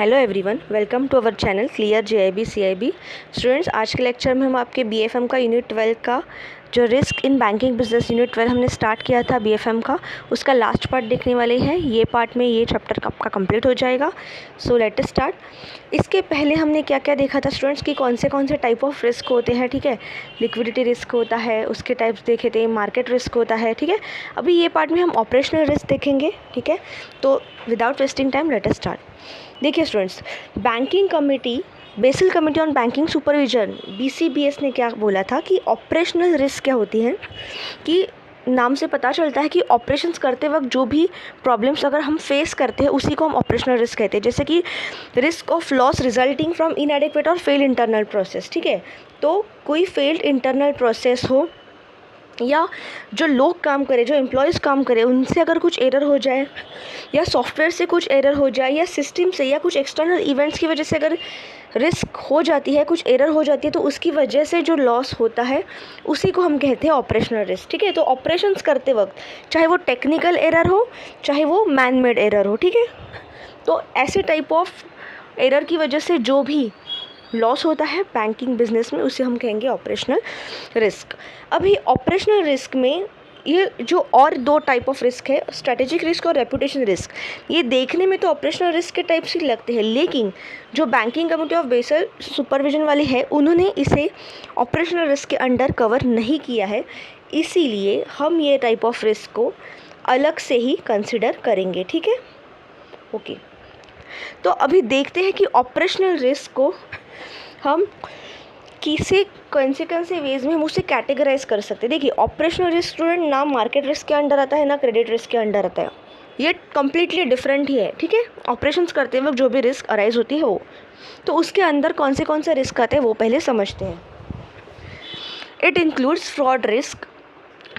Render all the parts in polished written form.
Hello everyone, welcome to our channel clear JIB CIB. Students, आज के lecture में हम आपके बीएफएम का यूनिट 12 का जो risk in banking business unit 12 हमने स्टार्ट किया था बीएफएम का, उसका लास्ट पार्ट देखने वाले हैं। ये पार्ट में ये चैप्टर आपका कंप्लीट हो जाएगा। So let us start. इसके पहले हमने क्या क्या देखा था स्टूडेंट्स कि कौन से टाइप ऑफ रिस्क होते हैं, ठीक है। लिक्विडिटी रिस्क होता है, उसके टाइप्स देखे थे, मार्केट रिस्क होता है, ठीक है। अभी ये पार्ट में हम ऑपरेशनल रिस्क देखेंगे, ठीक है। तो without wasting time let us start. देखिए students, banking committee, Basel committee on banking supervision BCBS ने क्या बोला था कि ऑपरेशनल रिस्क क्या होती है, कि नाम से पता चलता है कि ऑपरेशंस करते वक्त जो भी प्रॉब्लम्स अगर हम फेस करते हैं उसी को हम ऑपरेशनल रिस्क कहते हैं। जैसे कि risk of loss resulting from इनएडिक्वेट और फेल इंटरनल प्रोसेस, ठीक है। तो कोई फेल्ड इंटरनल प्रोसेस हो या जो लोग काम करें, जो एम्प्लॉयज़ काम करें, उनसे अगर कुछ एरर हो जाए या सॉफ्टवेयर से कुछ एरर हो जाए या सिस्टम से या कुछ एक्सटर्नल इवेंट्स की वजह से अगर रिस्क हो जाती है, कुछ एरर हो जाती है, तो उसकी वजह से जो लॉस होता है उसी को हम कहते हैं ऑपरेशनल रिस्क, ठीक है। तो ऑपरेशंस करते वक्त चाहे वो टेक्निकल एरर हो चाहे वो मैन मेड एरर हो, ठीक है, तो ऐसे टाइप ऑफ एरर की वजह से जो भी लॉस होता है बैंकिंग बिजनेस में उसे हम कहेंगे ऑपरेशनल रिस्क। अभी ऑपरेशनल रिस्क में ये जो और दो टाइप ऑफ रिस्क है, स्ट्रेटेजिक रिस्क और रेपुटेशन रिस्क, ये देखने में तो ऑपरेशनल रिस्क के टाइप से लगते हैं, लेकिन जो banking committee of Basel supervision वाली है उन्होंने इसे ऑपरेशनल रिस्क के अंडर कवर नहीं किया है, इसीलिए हम ये टाइप ऑफ रिस्क को अलग से ही कंसिडर करेंगे, ठीक है। ओके, तो अभी देखते हैं कि ऑपरेशनल रिस्क को हम कौन से वेज में हम उसे कैटेगराइज कर सकते हैं। देखिए, ऑपरेशनल रिस्क स्टूडेंट ना मार्केट रिस्क के अंडर आता है ना क्रेडिट रिस्क के अंडर आता है, ये कम्प्लीटली डिफरेंट ही है, ठीक है। ऑपरेशंस करते वक्त जो भी रिस्क अराइज होती है वो, तो उसके अंदर कौन से रिस्क आते हैं वो पहले समझते हैं। इट इंक्लूड्स फ्रॉड रिस्क,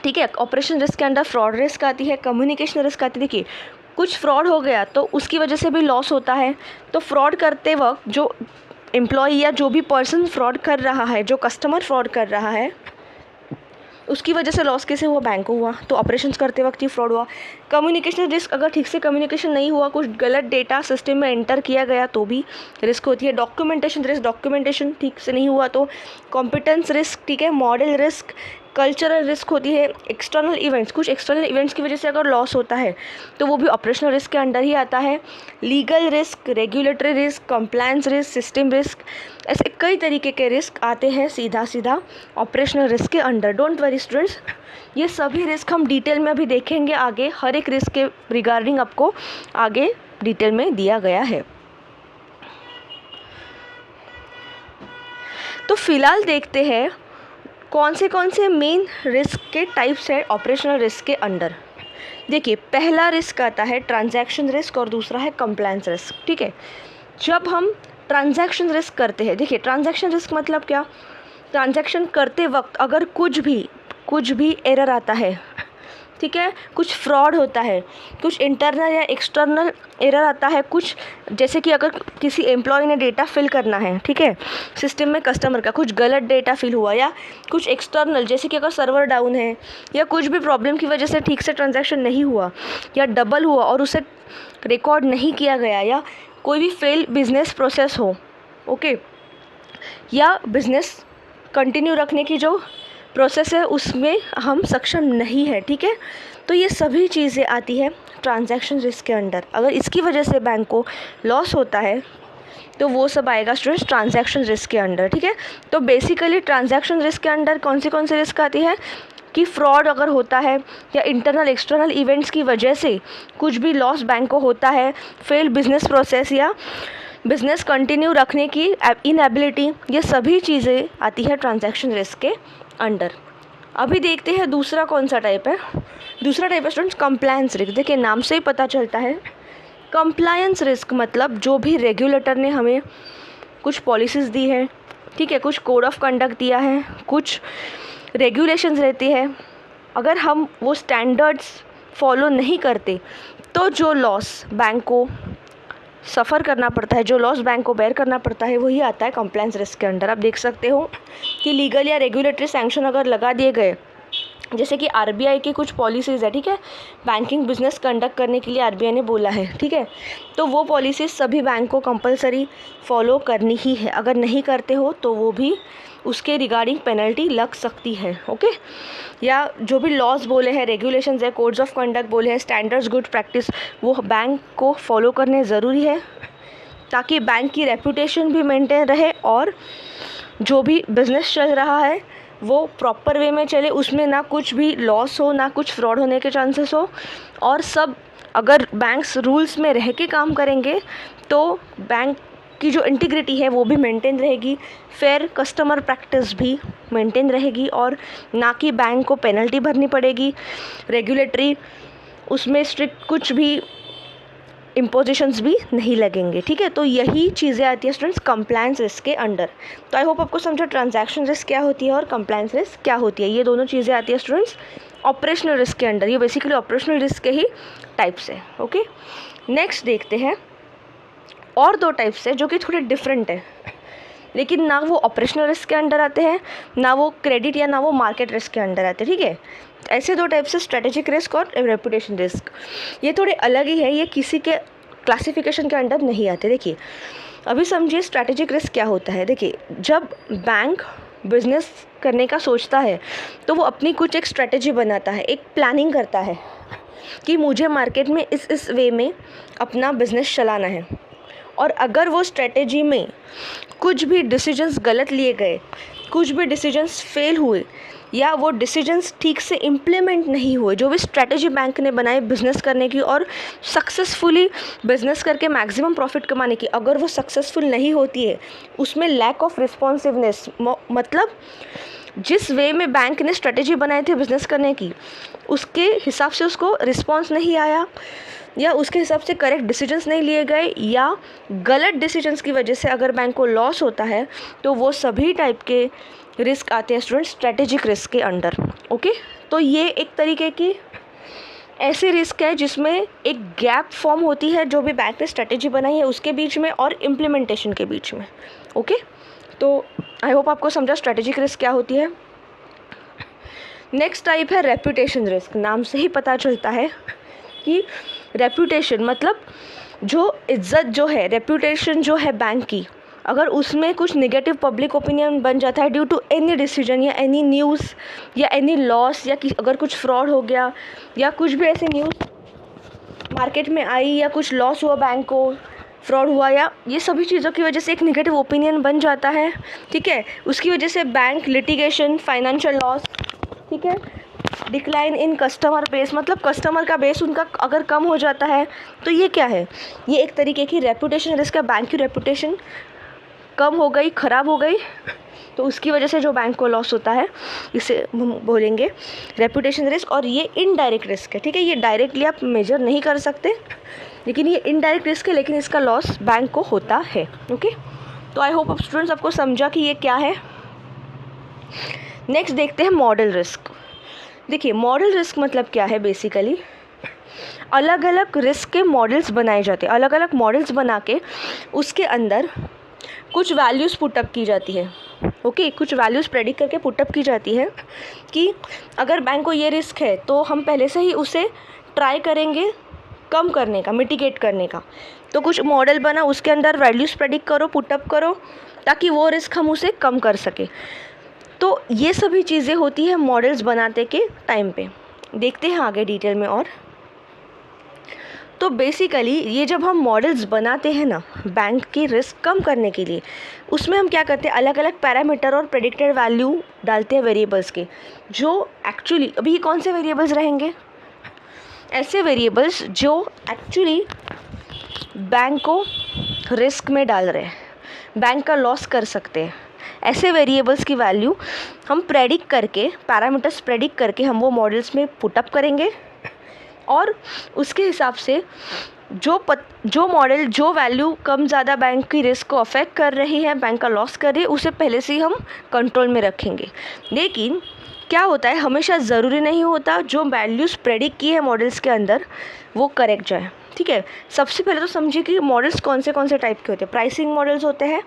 ठीक है। ऑपरेशन रिस्क के अंदर फ्रॉड रिस्क आती है, कम्युनिकेशन रिस्क आती है। देखिए, कुछ फ्रॉड हो गया तो उसकी वजह से भी लॉस होता है, तो फ्रॉड करते वक्त जो एम्प्लॉय या जो भी पर्सन फ्रॉड कर रहा है, जो कस्टमर फ्रॉड कर रहा है, उसकी वजह से लॉस कैसे हुआ, बैंक को हुआ, तो ऑपरेशंस करते वक्त ही फ्रॉड हुआ। कम्युनिकेशन रिस्क, अगर ठीक से कम्युनिकेशन नहीं हुआ, कुछ गलत डेटा सिस्टम में एंटर किया गया तो भी रिस्क होती है। डॉक्यूमेंटेशन रिस्क, डॉक्यूमेंटेशन ठीक से नहीं हुआ तो कॉम्पिटेंस रिस्क, ठीक है। मॉडल रिस्क, कल्चरल रिस्क होती है। एक्सटर्नल इवेंट्स, कुछ एक्सटर्नल इवेंट्स की वजह से अगर लॉस होता है तो वो भी ऑपरेशनल रिस्क के अंडर ही आता है। Legal risk, regulatory risk, compliance risk, system risk, ऐसे कई तरीके के रिस्क आते हैं सीधा ऑपरेशनल रिस्क के अंडर। डोंट वरी स्टूडेंट्स, ये सभी रिस्क हम डिटेल में अभी देखेंगे आगे, हर एक रिस्क के रिगार्डिंग आपको आगे डिटेल में दिया गया है। तो फिलहाल देखते हैं कौन से मेन रिस्क के टाइप्स है ऑपरेशनल रिस्क के अंडर। देखिए, पहला रिस्क आता है ट्रांजैक्शन रिस्क और दूसरा है कंप्लायंस रिस्क, ठीक है। जब हम ट्रांजैक्शन रिस्क करते हैं, देखिए ट्रांजैक्शन रिस्क मतलब क्या, ट्रांजैक्शन करते वक्त अगर कुछ भी एरर आता है, ठीक है, कुछ फ्रॉड होता है, कुछ इंटरनल या एक्सटर्नल एरर आता है, कुछ जैसे कि अगर किसी एम्प्लॉय ने डेटा फिल करना है, ठीक है, सिस्टम में कस्टमर का कुछ गलत डेटा फिल हुआ, या कुछ एक्सटर्नल जैसे कि अगर सर्वर डाउन है या कुछ भी प्रॉब्लम की वजह से ठीक से ट्रांजैक्शन नहीं हुआ या डबल हुआ और उसे रिकॉर्ड नहीं किया गया, या कोई भी फेल बिजनेस प्रोसेस हो, ओके, या बिजनेस कंटिन्यू रखने की जो प्रोसेस है उसमें हम सक्षम नहीं है, ठीक है, तो ये सभी चीज़ें आती है ट्रांजैक्शन रिस्क के अंडर। अगर इसकी वजह से बैंक को लॉस होता है तो वो सब आएगा स्टूडेंट्स ट्रांजैक्शन रिस्क के अंडर, ठीक है। तो बेसिकली ट्रांजैक्शन रिस्क के अंडर कौन से रिस्क आती है कि फ्रॉड अगर होता है या इंटरनल एक्सटर्नल इवेंट्स की वजह से कुछ भी लॉस बैंक को होता है, फेल बिजनेस प्रोसेस या बिजनेस कंटिन्यू रखने की इनएबिलिटी, ये सभी चीज़ें आती है ट्रांजैक्शन रिस्क के अंडर। अभी देखते हैं दूसरा कौन सा टाइप है। दूसरा टाइप है स्टूडेंट्स कंप्लायंस रिस्क। देखिए, नाम से ही पता चलता है, कंप्लायंस रिस्क मतलब जो भी रेगुलेटर ने हमें कुछ पॉलिसीज़ दी है, ठीक है, कुछ कोड ऑफ कंडक्ट दिया है, कुछ रेगुलेशंस रहती है, अगर हम वो स्टैंडर्ड्स फॉलो नहीं करते तो जो लॉस बैंक को सफ़र करना पड़ता है, जो लॉस बैंक को बेयर करना पड़ता है, वही आता है कंप्लायंस रिस्क के अंडर। आप देख सकते हो कि लीगल या रेगुलेटरी सैंक्शन अगर लगा दिए गए जैसे कि आरबीआई की कुछ पॉलिसीज़ है, ठीक है, बैंकिंग बिजनेस कंडक्ट करने के लिए आरबीआई ने बोला है, ठीक है, तो वो पॉलिसीज़ सभी बैंक को कंपलसरी फॉलो करनी ही है। अगर नहीं करते हो तो वो भी उसके रिगार्डिंग पेनल्टी लग सकती है। ओके, या जो भी लॉज बोले हैं, रेगुलेशंस है, कोड्स ऑफ कंडक्ट बोले हैं, स्टैंडर्ड्स गुड प्रैक्टिस, वो बैंक को फॉलो करने ज़रूरी है ताकि बैंक की रेपुटेशन भी मेंटेन रहे और जो भी बिज़नेस चल रहा है वो प्रॉपर वे में चले, उसमें ना कुछ भी लॉस हो, ना कुछ फ्रॉड होने के चांसेस हो, और सब अगर बैंक्स रूल्स में रह के काम करेंगे तो बैंक की जो इंटीग्रिटी है वो भी मेंटेन रहेगी, फेयर कस्टमर प्रैक्टिस भी मेंटेन रहेगी, और ना कि बैंक को पेनल्टी भरनी पड़ेगी, रेगुलेटरी उसमें स्ट्रिक्ट कुछ भी इम्पोजिशंस भी नहीं लगेंगे। ठीक है, तो यही चीज़ें आती है स्टूडेंट्स कंप्लायंस रिस्क के अंडर। तो आई होप आपको समझो ट्रांजैक्शन रिस्क क्या होती है और कंप्लायंस रिस्क क्या होती है। ये दोनों चीज़ें आती है स्टूडेंट्स ऑपरेशनल रिस्क के अंडर। ये बेसिकली ऑपरेशनल रिस्क के ही टाइप्स है। ओके, नेक्स्ट देखते हैं और दो टाइप्स है जो कि थोड़े डिफरेंट है, लेकिन ना वो ऑपरेशनल रिस्क के अंडर आते हैं, ना वो क्रेडिट या ना वो मार्केट रिस्क के अंडर आते हैं। ठीक है, ऐसे दो टाइप से स्ट्रेटेजिक रिस्क और रेपुटेशन रिस्क, ये थोड़े अलग ही है, ये किसी के क्लासिफिकेशन के अंडर नहीं आते। देखिए अभी समझिए स्ट्रेटेजिक रिस्क क्या होता है। देखिए जब बैंक बिजनेस करने का सोचता है तो वो अपनी कुछ एक स्ट्रेटेजी बनाता है, एक प्लानिंग करता है कि मुझे मार्केट में इस वे में अपना बिजनेस चलाना है, और अगर वो स्ट्रेटेजी में कुछ भी डिसीजंस गलत लिए गए, कुछ भी डिसीजंस फेल हुए, या वो डिसीजंस ठीक से इम्प्लीमेंट नहीं हुए, जो भी स्ट्रेटेजी बैंक ने बनाई बिज़नेस करने की और सक्सेसफुली बिज़नेस करके मैक्सिमम प्रॉफिट कमाने की, अगर वो सक्सेसफुल नहीं होती है, उसमें लैक ऑफ रिस्पॉन्सिवनेस, मतलब जिस वे में बैंक ने स्ट्रेटेजी बनाई थी बिज़नेस करने की उसके हिसाब से उसको रिस्पॉन्स नहीं आया, या उसके हिसाब से करेक्ट डिसीजंस नहीं लिए गए, या गलत डिसीजंस की वजह से अगर बैंक को लॉस होता है, तो वो सभी टाइप के रिस्क आते हैं स्टूडेंट स्ट्रेटेजिक रिस्क के अंडर। ओके, तो ये एक तरीके की ऐसी रिस्क है जिसमें एक गैप फॉर्म होती है जो भी बैंक ने स्ट्रेटेजी बनाई है उसके बीच में और इम्प्लीमेंटेशन के बीच में। ओके, तो आई होप आपको समझा स्ट्रेटेजिक रिस्क क्या होती है। नेक्स्ट टाइप है रेपुटेशन रिस्क। नाम से ही पता चलता है कि रेपुटेशन मतलब जो इज्जत जो है, रेपुटेशन जो है बैंक की, अगर उसमें कुछ नेगेटिव पब्लिक ओपिनियन बन जाता है ड्यू टू एनी डिसीजन या एनी न्यूज़ या एनी लॉस, या अगर कुछ फ्रॉड हो गया या कुछ भी ऐसी न्यूज़ मार्केट में आई या कुछ लॉस हुआ बैंक को, फ्रॉड हुआ, या ये सभी चीज़ों की वजह से एक नेगेटिव ओपिनियन बन जाता है। ठीक है, उसकी वजह से बैंक लिटिगेशन, फाइनेंशियल लॉस, ठीक है, डिक्लाइन इन कस्टमर बेस, मतलब कस्टमर का बेस उनका अगर कम हो जाता है, तो ये क्या है, ये एक तरीके की रेपुटेशन रिस्क है। बैंक की रेपुटेशन कम हो गई, ख़राब हो गई, तो उसकी वजह से जो बैंक को लॉस होता है इसे हम बोलेंगे रेपुटेशन रिस्क। और ये इनडायरेक्ट रिस्क है। ठीक है, ये डायरेक्टली आप मेजर नहीं कर सकते, लेकिन ये इनडायरेक्ट रिस्क है, लेकिन इसका लॉस बैंक को होता है। ओके, तो आई होप स्टूडेंट्स आपको समझा कि ये क्या है। नेक्स्ट देखते हैं मॉडल रिस्क। देखिए मॉडल रिस्क मतलब क्या है, बेसिकली अलग अलग रिस्क के मॉडल्स बनाए जाते हैं, अलग अलग मॉडल्स बना के उसके अंदर कुछ वैल्यूज़ पुटअप की जाती है। ओके, कुछ वैल्यूज़ प्रेडिक्ट करके पुटअप की जाती है कि अगर बैंक को ये रिस्क है तो हम पहले से ही उसे ट्राई करेंगे कम करने का, मिटिगेट करने का। तो कुछ मॉडल बना, उसके अंदर वैल्यूज़ प्रेडिक्ट करो, पुटअप करो, ताकि वो रिस्क हम उसे कम कर सके। तो ये सभी चीज़ें होती हैं मॉडल्स बनाते के टाइम पे। देखते हैं आगे डिटेल में। और तो बेसिकली ये जब हम मॉडल्स बनाते हैं ना बैंक की रिस्क कम करने के लिए, उसमें हम क्या करते हैं, अलग अलग पैरामीटर और प्रेडिक्टेड वैल्यू डालते हैं वेरिएबल्स के, जो एक्चुअली अभी कौन से वेरिएबल्स रहेंगे, ऐसे वेरिएबल्स जो एक्चुअली बैंक को रिस्क में डाल रहे हैं, बैंक का लॉस कर सकते हैं। ऐसे वेरिएबल्स की वैल्यू हम प्रेडिक्ट करके, पैरामीटर्स प्रेडिक्ट करके हम वो मॉडल्स में पुटअप करेंगे, और उसके हिसाब से जो मॉडल जो वैल्यू कम ज़्यादा बैंक की रिस्क को अफेक्ट कर रही है, बैंक का लॉस कर रही है, उसे पहले से ही हम कंट्रोल में रखेंगे। लेकिन क्या होता है, हमेशा ज़रूरी नहीं होता जो वैल्यूज़ प्रेडिक्ट की है मॉडल्स के अंदर वो करेक्ट जाए। ठीक है, सबसे पहले तो समझिए कि मॉडल्स कौन से टाइप के होते हैं। प्राइसिंग मॉडल्स होते हैं,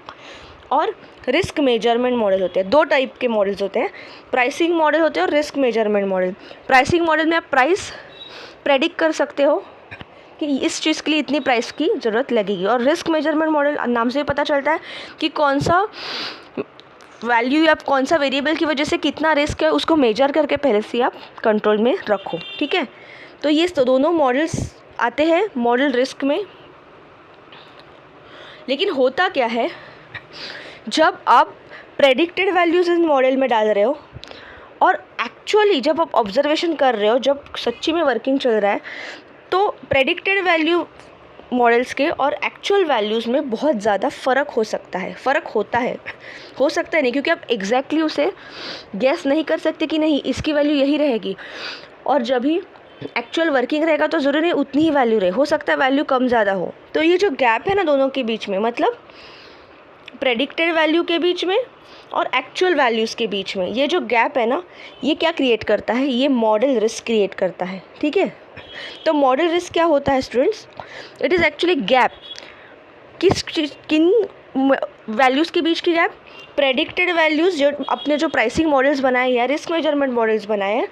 और रिस्क मेजरमेंट मॉडल होते हैं। 2 टाइप के मॉडल्स होते हैं, प्राइसिंग मॉडल होते हैं और risk measurement model. Pricing model में आप प्राइस प्रेडिक्ट कर सकते हो कि इस चीज़ के लिए इतनी प्राइस की ज़रूरत लगेगी, और रिस्क मेजरमेंट मॉडल नाम से ही पता चलता है कि कौन सा वैल्यू या कौन सा वेरिएबल की वजह से कितना रिस्क है उसको मेजर करके पहले से आप कंट्रोल में रखो। ठीक है, तो ये दोनों मॉडल्स आते हैं मॉडल रिस्क में। लेकिन होता क्या है, जब आप प्रेडिक्टेड वैल्यूज़ इस मॉडल में डाल रहे हो और एक्चुअली जब आप ऑब्जर्वेशन कर रहे हो, जब सच्ची में वर्किंग चल रहा है, तो प्रेडिक्टेड वैल्यू मॉडल्स के और एक्चुअल वैल्यूज़ में बहुत ज़्यादा फ़र्क हो सकता है। फ़र्क होता है, हो सकता है नहीं, क्योंकि आप एग्जैक्टली उसे गैस नहीं कर सकते कि नहीं इसकी वैल्यू यही रहेगी, और जब भी एक्चुअल वर्किंग रहेगा तो ज़रूरी नहीं उतनी ही वैल्यू रहे, हो सकता है वैल्यू कम ज़्यादा हो। तो ये जो गैप है ना दोनों के बीच में, मतलब प्रेडिक्टेड वैल्यू के बीच में और एक्चुअल वैल्यूज़ के बीच में, ये जो गैप है ना, ये क्या क्रिएट करता है, ये मॉडल रिस्क क्रिएट करता है। ठीक है, तो मॉडल रिस्क क्या होता है students, it is actually gap, किन वैल्यूज़ के बीच की गैप, प्रेडिक्टेड वैल्यूज़ जो अपने जो प्राइसिंग मॉडल्स बनाए या रिस्क मेजरमेंट मॉडल्स बनाए हैं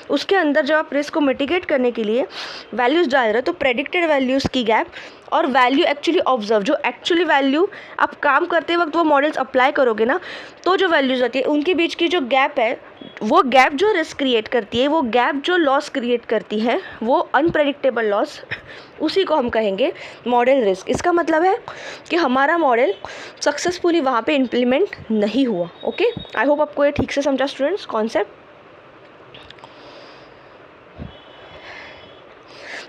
उसके अंदर जब आप रिस्क को मिटिगेट करने के लिए वैल्यूज़ डाल रहे हो, तो प्रेडिक्टेड वैल्यूज़ की गैप और वैल्यू एक्चुअली ऑब्जर्व, जो एक्चुअली वैल्यू आप काम करते वक्त वो मॉडल्स अप्लाई करोगे ना, तो जो वैल्यूज़ आती है उनके बीच की जो गैप है, वो गैप जो रिस्क क्रिएट करती है, वो गैप जो लॉस क्रिएट करती है, वो अनप्रेडिक्टेबल लॉस, उसी को हम कहेंगे मॉडल रिस्क। इसका मतलब है कि हमारा मॉडल सक्सेसफुली वहाँ पे इम्प्लीमेंट नहीं हुआ। ओके, आई होप आपको ये ठीक से समझा स्टूडेंट्स कॉन्सेप्ट।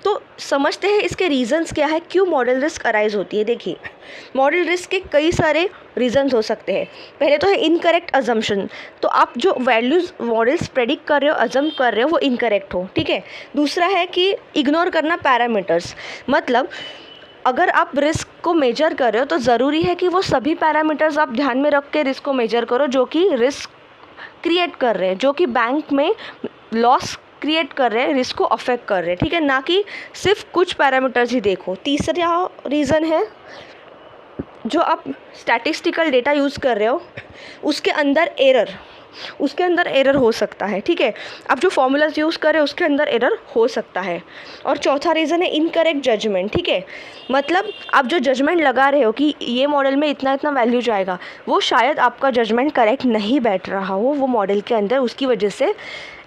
तो समझते हैं इसके रीजंस क्या है, क्यों मॉडल रिस्क अराइज होती है। देखिए, मॉडल रिस्क के कई सारे रीजंस हो सकते हैं। पहले तो है इनकरेक्ट अजम्पशन, तो आप जो वैल्यूज़ मॉडल्स प्रेडिक्ट कर रहे हो, अजम्प कर रहे हो, वो इनकरेक्ट हो। ठीक है, दूसरा है कि इग्नोर करना पैरामीटर्स, मतलब अगर आप रिस्क को मेजर कर रहे हो तो ज़रूरी है कि वो सभी पैरामीटर्स आप ध्यान में रख के रिस्क को मेजर करो जो कि रिस्क क्रिएट कर रहे हैं, जो कि बैंक में लॉस क्रिएट कर रहे हैं, रिस्क को अफेक्ट कर रहे हैं। ठीक है, ना कि सिर्फ कुछ पैरामीटर्स ही देखो। तीसरा रीज़न है, जो आप स्टैटिस्टिकल डेटा यूज़ कर रहे हो उसके अंदर एरर हो सकता है। ठीक है, आप जो फॉर्मूलाज यूज़ कर रहे हो उसके अंदर एरर हो सकता है। और चौथा रीज़न है इनकरेक्ट जजमेंट। ठीक है, मतलब आप जो जजमेंट लगा रहे हो कि ये मॉडल में इतना इतना वैल्यू जाएगा, वो शायद आपका जजमेंट करेक्ट नहीं बैठ रहा हो वो मॉडल के अंदर, उसकी वजह से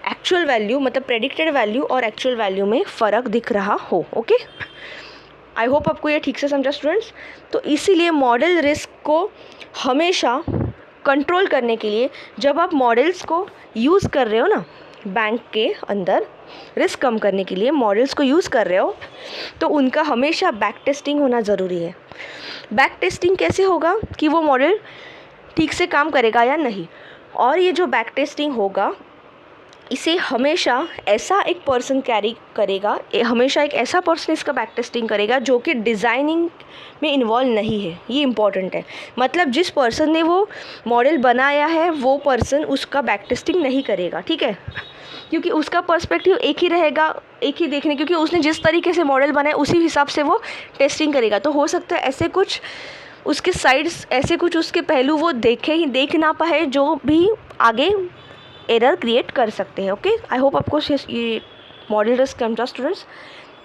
एक्चुअल वैल्यू मतलब प्रेडिक्टेड वैल्यू और एक्चुअल वैल्यू में फ़र्क दिख रहा हो। ओके, आई होप आपको ये ठीक से समझा स्टूडेंट्स। तो इसीलिए मॉडल रिस्क को हमेशा कंट्रोल करने के लिए, जब आप मॉडल्स को यूज़ कर रहे हो ना बैंक के अंदर, रिस्क कम करने के लिए मॉडल्स को यूज़ कर रहे हो, तो उनका हमेशा बैक टेस्टिंग होना ज़रूरी है। बैक टेस्टिंग कैसे होगा कि वो मॉडल ठीक से काम करेगा या नहीं, और ये जो बैक टेस्टिंग होगा इसे हमेशा ऐसा एक पर्सन कैरी करेगा, हमेशा एक ऐसा पर्सन इसका बैक टेस्टिंग करेगा जो कि डिज़ाइनिंग में इन्वॉल्व नहीं है। ये इम्पॉर्टेंट है, मतलब जिस पर्सन ने वो मॉडल बनाया है वो पर्सन उसका बैक टेस्टिंग नहीं करेगा। ठीक है, क्योंकि उसका पर्सपेक्टिव एक ही रहेगा, एक ही देखने, क्योंकि उसने जिस तरीके से मॉडल बनाया उसी हिसाब से वो टेस्टिंग करेगा। तो हो सकता है ऐसे कुछ उसके साइड्स, ऐसे कुछ उसके पहलू वो देख ना पाए जो भी आगे एरर क्रिएट कर सकते हैं। ओके, आई होप आपको ये मॉडल रिस्क समझा स्टूडेंट्स।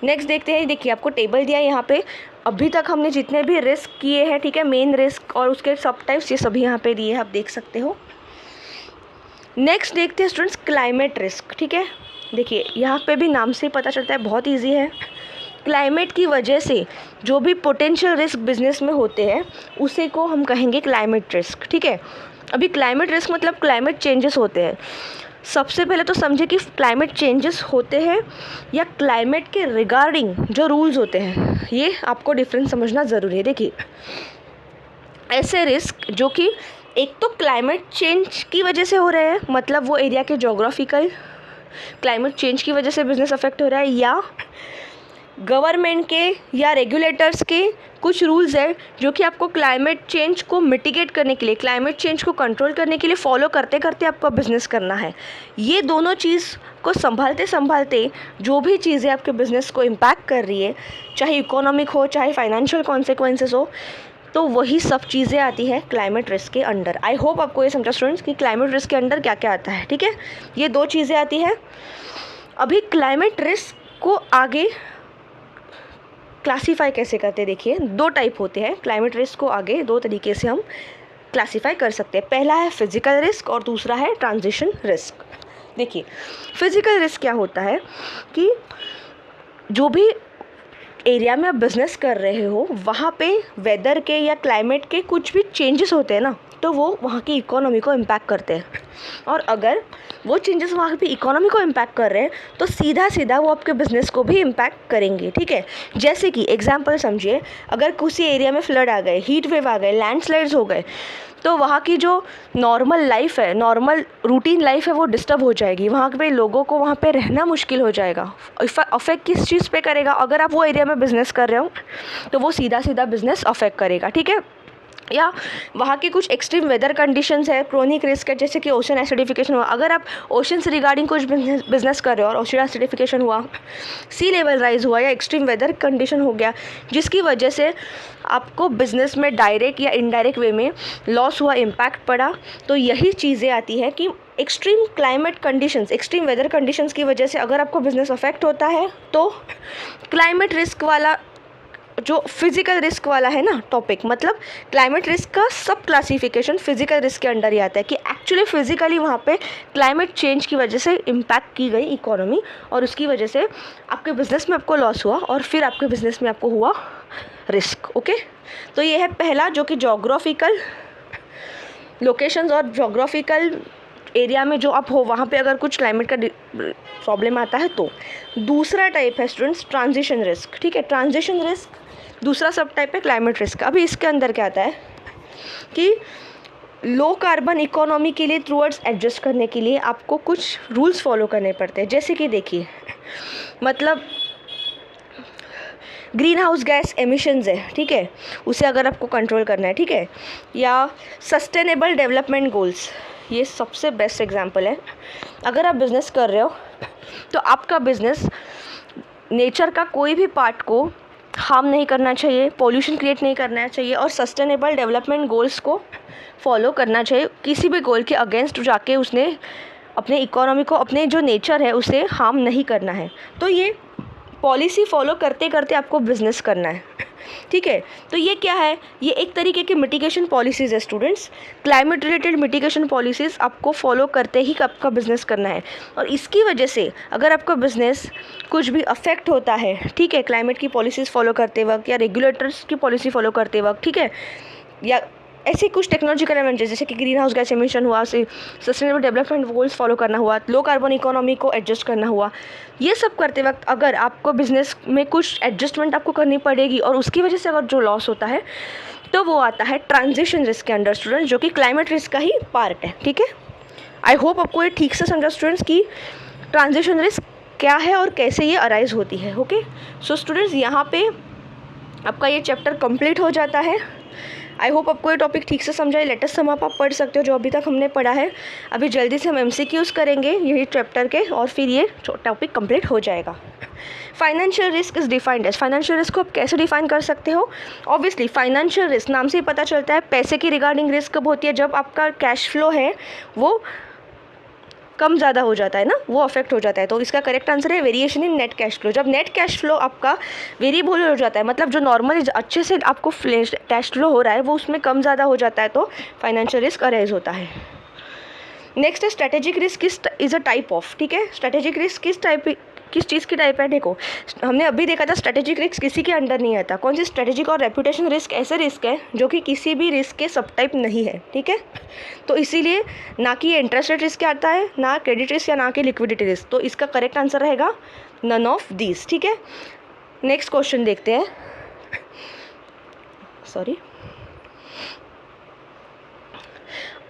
नेक्स्ट देखते हैं, देखिए आपको टेबल दिया है यहाँ पे, अभी तक हमने जितने भी रिस्क किए हैं, ठीक है, मेन रिस्क और उसके सब टाइप्स, ये सभी यहाँ पे दिए हैं, आप देख सकते हो। नेक्स्ट देखते हैं स्टूडेंट्स क्लाइमेट रिस्क। ठीक है, देखिए यहाँ पे भी नाम से पता चलता है, बहुत ईजी है। क्लाइमेट की वजह से जो भी पोटेंशियल रिस्क बिजनेस में होते हैं उसे को हम कहेंगे क्लाइमेट रिस्क। ठीक है, अभी क्लाइमेट रिस्क मतलब क्लाइमेट चेंजेस होते हैं। सबसे पहले तो समझे कि क्लाइमेट चेंजेस होते हैं या क्लाइमेट के रिगार्डिंग जो रूल्स होते हैं, ये आपको डिफरेंस समझना ज़रूरी है। देखिए, ऐसे रिस्क जो कि एक तो क्लाइमेट चेंज की वजह से हो रहे हैं, मतलब वो एरिया के जोग्राफिकल क्लाइमेट चेंज की वजह से बिजनेस अफेक्ट हो रहा है, या गवर्नमेंट के या रेगुलेटर्स के कुछ रूल्स है जो कि आपको क्लाइमेट चेंज को मिटिगेट करने के लिए, क्लाइमेट चेंज को कंट्रोल करने के लिए फॉलो करते करते आपको बिज़नेस करना है। ये दोनों चीज़ को संभालते संभालते जो भी चीज़ें आपके बिज़नेस को इम्पैक्ट कर रही है, चाहे इकोनॉमिक हो चाहे फाइनेंशियल कॉन्सिक्वेंसेस हो, तो वही सब चीज़ें आती हैं क्लाइमेट रिस्क के अंडर। आई होप आपको ये समझा स्टूडेंट्स कि क्लाइमेट रिस्क के अंडर क्या क्या आता है, ठीक है। ये 2 चीज़ें आती हैं। अभी क्लाइमेट रिस्क को आगे क्लासीफाई कैसे करते हैं, देखिए 2 टाइप होते हैं। क्लाइमेट रिस्क को आगे 2 तरीके से हम क्लासीफाई कर सकते हैं। पहला है फिजिकल रिस्क और दूसरा है ट्रांजिशन रिस्क। देखिए फिजिकल रिस्क क्या होता है कि जो भी एरिया में आप बिज़नेस कर रहे हो वहाँ पे वेदर के या क्लाइमेट के कुछ भी चेंजेस होते हैं ना, तो वो वहाँ की इकोनॉमी को इम्पैक्ट करते हैं। और अगर वो चेंजेस वहाँ की इकोनॉमी को इम्पैक्ट कर रहे हैं तो सीधा सीधा वो आपके बिज़नेस को भी इम्पैक्ट करेंगे, ठीक है। जैसे कि एग्जांपल समझिए, अगर किसी एरिया में फ्लड आ गए, हीट वेव आ गए, लैंडस्लाइड्स हो गए, तो वहाँ की जो नॉर्मल लाइफ है, नॉर्मल रूटीन लाइफ है, वो डिस्टर्ब हो जाएगी। वहाँ पे लोगों को वहाँ पे रहना मुश्किल हो जाएगा। अफेक्ट किस चीज़ पे करेगा? अगर आप वो एरिया में बिज़नेस कर रहे हो तो वो सीधा सीधा बिज़नेस अफेक्ट करेगा, ठीक है। या वहाँ की कुछ एक्सट्रीम वेदर कंडीशंस है, क्रोनिक रिस्क है, जैसे कि ओशन एसिडिफिकेशन हुआ। अगर आप ओशन से रिगार्डिंग कुछ बिजनेस कर रहे हो और ओशन एसिडिफिकेशन हुआ, सी लेवल राइज हुआ या एक्सट्रीम वेदर कंडीशन हो गया जिसकी वजह से आपको बिज़नेस में डायरेक्ट या इनडायरेक्ट वे में लॉस हुआ, इम्पैक्ट पड़ा, तो यही चीज़ें आती है कि extreme climate conditions, extreme weather conditions की वजह से अगर आपको बिज़नेस अफेक्ट होता है तो क्लाइमेट रिस्क वाला जो फिजिकल रिस्क वाला है ना टॉपिक, मतलब क्लाइमेट रिस्क का सब क्लासिफिकेशन फिजिकल रिस्क के अंडर ही आता है कि एक्चुअली फिजिकली वहाँ पे क्लाइमेट चेंज की वजह से इम्पैक्ट की गई इकोनॉमी और उसकी वजह से आपके बिज़नेस में आपको लॉस हुआ और फिर आपके बिज़नेस में आपको हुआ रिस्क, ओके। तो ये है पहला, जो कि जोग्राफिकल लोकेशंस और जोग्राफिकल एरिया में जो आप हो वहाँ पे अगर कुछ क्लाइमेट का प्रॉब्लम आता है तो। दूसरा टाइप है स्टूडेंट्स ट्रांजिशन रिस्क, ठीक है। ट्रांजिशन रिस्क दूसरा सब टाइप है क्लाइमेट रिस्क। अभी इसके अंदर क्या आता है कि लो कार्बन इकोनॉमी के लिए टूवर्ड्स एडजस्ट करने के लिए आपको कुछ रूल्स फॉलो करने पड़ते हैं। जैसे कि देखिए, मतलब ग्रीन हाउस गैस एमिशंस है, ठीक है, उसे अगर आपको कंट्रोल करना है, ठीक है। या सस्टेनेबल डेवलपमेंट गोल्स, ये सबसे बेस्ट एग्जांपल है। अगर आप बिज़नेस कर रहे हो तो आपका बिज़नेस नेचर का कोई भी पार्ट को हार्म नहीं करना चाहिए, पोल्यूशन क्रिएट नहीं करना चाहिए और सस्टेनेबल डेवलपमेंट गोल्स को फॉलो करना चाहिए। किसी भी गोल के अगेंस्ट जाके उसने अपने इकोनॉमी को, अपने जो नेचर है उसे हार्म नहीं करना है। तो ये पॉलिसी फॉलो करते करते आपको बिज़नेस करना है, ठीक है। तो ये क्या है? ये एक तरीके की मिटिगेशन पॉलिसीज़ है students. Climate related mitigation policies आपको फॉलो करते ही आपका बिज़नेस करना है। और इसकी वजह से अगर आपका बिज़नेस कुछ भी अफेक्ट होता है, ठीक है, क्लाइमेट की पॉलिसीज़ फॉलो करते वक्त या रेगुलेटर्स की पॉलिसी फॉलो करते वक्त, ठीक है, या ऐसे कुछ टेक्नोलॉजिकल एडवांटेज जैसे कि ग्रीन हाउस गैस एमिशन हुआ, सस्टेनेबल डेवलपमेंट गोल्स फॉलो करना हुआ, लो कार्बन इकोनॉमी को एडजस्ट करना हुआ, ये सब करते वक्त अगर आपको बिज़नेस में कुछ एडजस्टमेंट आपको करनी पड़ेगी और उसकी वजह से अगर जो लॉस होता है तो वो आता है ट्रांजिशन रिस्क के अंडर स्टूडेंट्स, जो कि क्लाइमेट रिस्क का ही पार्ट है, ठीक है। आई होप आपको ये ठीक से समझा स्टूडेंट्स कि ट्रांजिशन रिस्क क्या है और कैसे ये अराइज होती है, ओके। सो स्टूडेंट्स, यहाँ पे आपका ये चैप्टर कंप्लीट हो जाता है। आई होप आपको ये टॉपिक ठीक से समझा है। लेटेस्ट सम आप पढ़ सकते हो जो अभी तक हमने पढ़ा है। अभी जल्दी से हम MCQs करेंगे यही चैप्टर के और फिर ये टॉपिक कंप्लीट हो जाएगा। Financial risk is defined as, financial risk को आप कैसे डिफाइन कर सकते हो? ऑब्वियसली फाइनेंशियल रिस्क नाम से ही पता चलता है पैसे की रिगार्डिंग रिस्क कब होती है, जब आपका कैश फ्लो है वो कम ज़्यादा हो जाता है ना, वो अफेक्ट हो जाता है। तो इसका करेक्ट आंसर है variation in net cash flow. जब नेट कैश फ्लो आपका वेरिएबल हो जाता है, मतलब जो नॉर्मली अच्छे से आपको कैश फ्लो हो रहा है वो उसमें कम ज़्यादा हो जाता है, तो फाइनेंशियल रिस्क अराइज होता है। नेक्स्ट है strategic risk is a type of, ठीक है। स्ट्रेटेजिक रिस्क किस चीज़ की टाइप है? देखो, हमने अभी देखा था स्ट्रेटेजिक रिस्क किसी के अंडर नहीं आता। कौन सी? स्ट्रेटेजिक और रेपुटेशन रिस्क ऐसे रिस्क है जो कि किसी भी रिस्क के सब टाइप नहीं है, ठीक है। तो इसीलिए ना कि ये इंटरेस्ट रेट रिस्क आता है, ना क्रेडिट रिस्क या ना कि लिक्विडिटी रिस्क। तो इसका करेक्ट आंसर रहेगा नन ऑफ दीज, ठीक है। नेक्स्ट क्वेश्चन देखते हैं।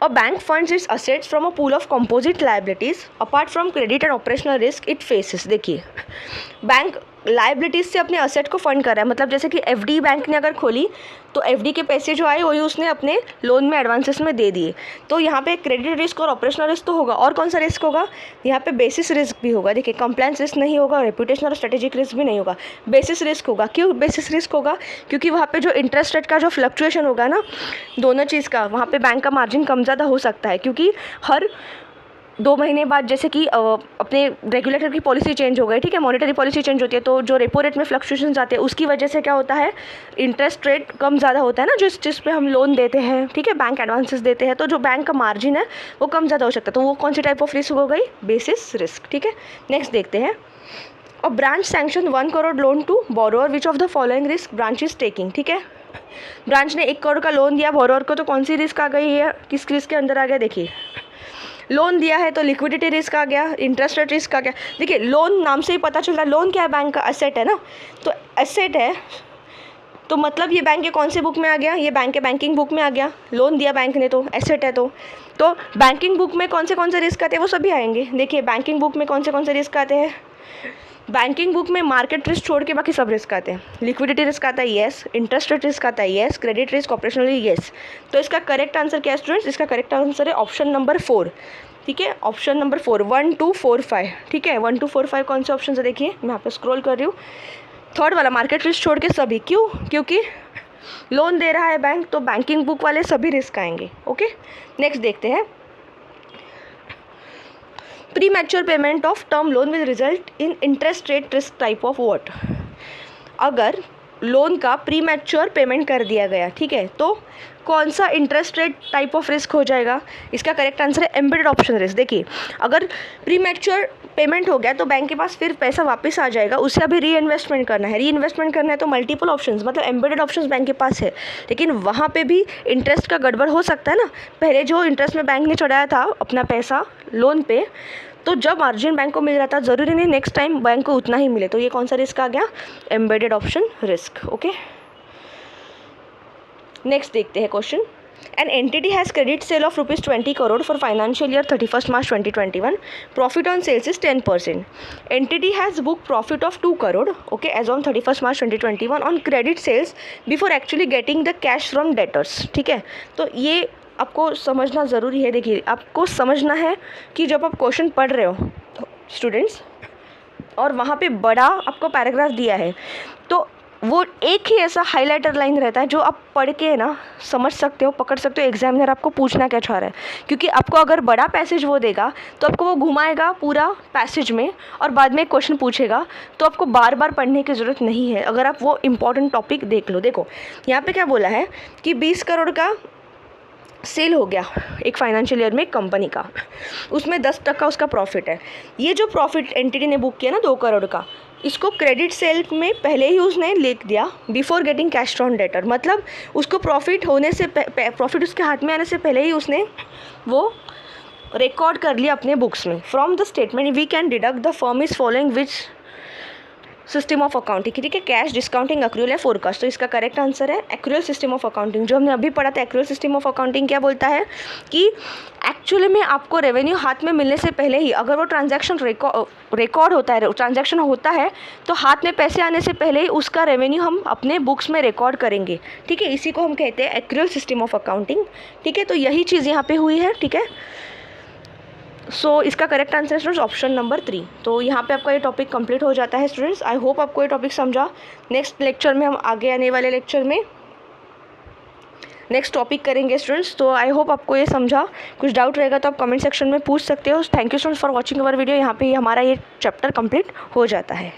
A bank funds its assets from a pool of composite liabilities apart from credit and operational risk it faces। देखिए, बैंक लाइबिलिटीज़ से अपने असेट को फंड कर रहा है। मतलब जैसे कि एफडी बैंक ने अगर खोली तो एफडी के पैसे जो आए वही उसने अपने लोन में एडवांसेस में दे दिए। तो यहाँ पे क्रेडिट रिस्क और ऑपरेशनल रिस्क तो होगा, और कौन सा रिस्क होगा, यहाँ पे बेसिस रिस्क भी होगा। देखिए कंप्लायंस रिस्क नहीं होगा, रेपुटेशनल और स्ट्रेटेजिक रिस्क भी नहीं होगा, बेसिस रिस्क होगा। क्यों बेसिस रिस्क होगा, क्योंकि वहाँ पे जो इंटरेस्ट रेट का जो फ्लक्चुएशन होगा ना दोनों चीज़ का, वहाँ पे बैंक का मार्जिन कम ज़्यादा हो सकता है, क्योंकि हर 2 महीने बाद जैसे कि अपने रेगुलेटर की पॉलिसी चेंज हो गई, ठीक है, मॉनेटरी पॉलिसी चेंज होती है, तो जो रेपो रेट में फ्लक्चुएशन आते हैं उसकी वजह से क्या होता है, इंटरेस्ट रेट कम ज़्यादा होता है ना, जिस पे हम लोन देते हैं, ठीक है, बैंक एडवांसेस देते हैं, तो जो बैंक का मार्जिन है वो कम ज़्यादा हो सकता है। तो वो कौन सी टाइप ऑफ रिस्क हो गई, बेसिस रिस्क, ठीक है। नेक्स्ट देखते हैं, और branch sanction 1 crore loan to borrower, which of the following risk branch is taking, ठीक है। ब्रांच ने 1 करोड़ का लोन दिया बोरोअर को, तो कौन सी रिस्क आ गई है, किस रिस्क के अंदर आ गया, देखिए लोन दिया है तो लिक्विडिटी रिस्क आ गया, इंटरेस्ट रेट रिस्क आ गया। देखिए लोन नाम से ही पता चल रहा है, लोन क्या है, बैंक का एसेट है ना, तो एसेट है तो मतलब ये बैंक के कौन से बुक में आ गया, ये बैंक के बैंकिंग बुक में आ गया। लोन दिया बैंक ने तो एसेट है, तो बैंकिंग बुक में कौन से रिस्क आते हैं वो सभी आएंगे। देखिए बैंकिंग बुक में कौन से रिस्क आते हैं, बैंकिंग बुक में मार्केट रिस्क छोड़ के बाकी सब रिस्क आते हैं। लिक्विडिटी रिस्क आता है येस, इंटरेस्ट रेट रिस्क आता है yes, credit risk operationally yes. तो इसका करेक्ट आंसर क्या है स्टूडेंट्स, इसका करेक्ट आंसर है ऑप्शन नंबर 4, ठीक है, ऑप्शन नंबर 4, 1 2 4 5, ठीक है। 1 2 4 5 कौन से ऑप्शन है, देखिए मैं यहाँ पे स्क्रॉल कर रही हूँ, थर्ड वाला मार्केट रिस्क छोड़ के सभी। क्यों, क्योंकि लोन दे रहा है बैंक, तो बैंकिंग बुक वाले सभी रिस्क आएंगे। ओके, नेक्स्ट देखते हैं, pre mature payment of term loan will result in interest rate risk type of what. अगर लोन का प्री मैच्योर पेमेंट कर दिया गया, ठीक है, तो कौन सा interest rate type of risk हो जाएगा, इसका करेक्ट आंसर है एम्बेडेड ऑप्शन रिस्क। देखिए अगर प्री मैच्योर पेमेंट हो गया तो बैंक के पास फिर पैसा वापस आ जाएगा, उसे अभी री इन्वेस्टमेंट करना है, री इन्वेस्टमेंट करना है तो मल्टीपल ऑप्शंस, मतलब एम्बेडेड ऑप्शंस बैंक के पास है, लेकिन वहाँ पे भी इंटरेस्ट का गड़बड़ हो सकता है ना। पहले जो इंटरेस्ट में बैंक ने चढ़ाया था अपना पैसा लोन पे, तो जब मार्जिन बैंक को मिल रहा था ज़रूरी नहीं नेक्स्ट टाइम बैंक को उतना ही मिले, तो ये कौन सा रिस्क आ गया, embedded option risk. Okay, next देखते हैं question, an entity has credit sale of ₹20 crore for financial year 31 March 2021, profit on sales is 10%, entity has book profit of 2 crore okay as on 31 March 2021 on credit sales before actually getting the cash from debtors, ठीक है। तो ये आपको समझना ज़रूरी है। देखिए आपको समझना है कि जब आप क्वेश्चन पढ़ रहे हो स्टूडेंट्स और वहाँ पे बड़ा आपको पैराग्राफ दिया है, तो वो एक ही ऐसा हाइलाइटर लाइन रहता है जो आप पढ़ के ना समझ सकते हो, पकड़ सकते हो एग्जामिनर आपको पूछना क्या चाह रहा है। क्योंकि आपको अगर बड़ा पैसेज वो देगा तो आपको वो घुमाएगा पूरा पैसेज में और बाद में क्वेश्चन पूछेगा, तो आपको बार बार पढ़ने की ज़रूरत नहीं है अगर आप वो इम्पॉर्टेंट टॉपिक देख लो। देखो यहाँ पे क्या बोला है कि 20 करोड़ का सेल हो गया एक फाइनेंशियल ईयर में एक कंपनी का, उसमें 10% उसका प्रॉफिट है। ये जो प्रॉफिट एंटिटी ने बुक किया ना 2 करोड़ का, इसको क्रेडिट सेल में पहले ही उसने लिख दिया before getting cash from debtor, मतलब उसको प्रॉफिट होने से प्रॉफिट उसके हाथ में आने से पहले ही उसने वो रिकॉर्ड कर लिया अपने बुक्स में। From the statement we can deduct the firm is following which system of accounting, ठीक है, कैश डिस्काउंटिंग एक्रूअल है फोरकास्ट। तो इसका करेक्ट आंसर है एक्रूअल सिस्टम ऑफ अकाउंटिंग। जो हमने अभी पढ़ा था एक्रूअल सिस्टम ऑफ अकाउंटिंग क्या बोलता है कि एक्चुअली में आपको रेवेन्यू हाथ में मिलने से पहले ही अगर वो ट्रांजैक्शन रिकॉर्ड होता है, ट्रांजैक्शन होता है, तो हाथ में पैसे आने से पहले ही उसका रेवेन्यू हम अपने बुक्स में रिकॉर्ड करेंगे, ठीक है। इसी को हम कहते हैं एक्रूअल सिस्टम ऑफ अकाउंटिंग, ठीक है। तो यही चीज़ यहाँ पे हुई है, ठीक है। सो इसका correct answer students option number 3। तो यहाँ पे आपका ये टॉपिक कंप्लीट हो जाता है स्टूडेंट्स। आई होप आपको ये टॉपिक समझा। नेक्स्ट लेक्चर में हम आगे आने वाले लेक्चर में नेक्स्ट टॉपिक करेंगे स्टूडेंट्स। तो आई होप आपको ये समझा। कुछ डाउट रहेगा तो आप कमेंट सेक्शन में पूछ सकते हो। Thank you students for watching our video. यहाँ पे हमारा ये चैप्टर कंप्लीट हो जाता है।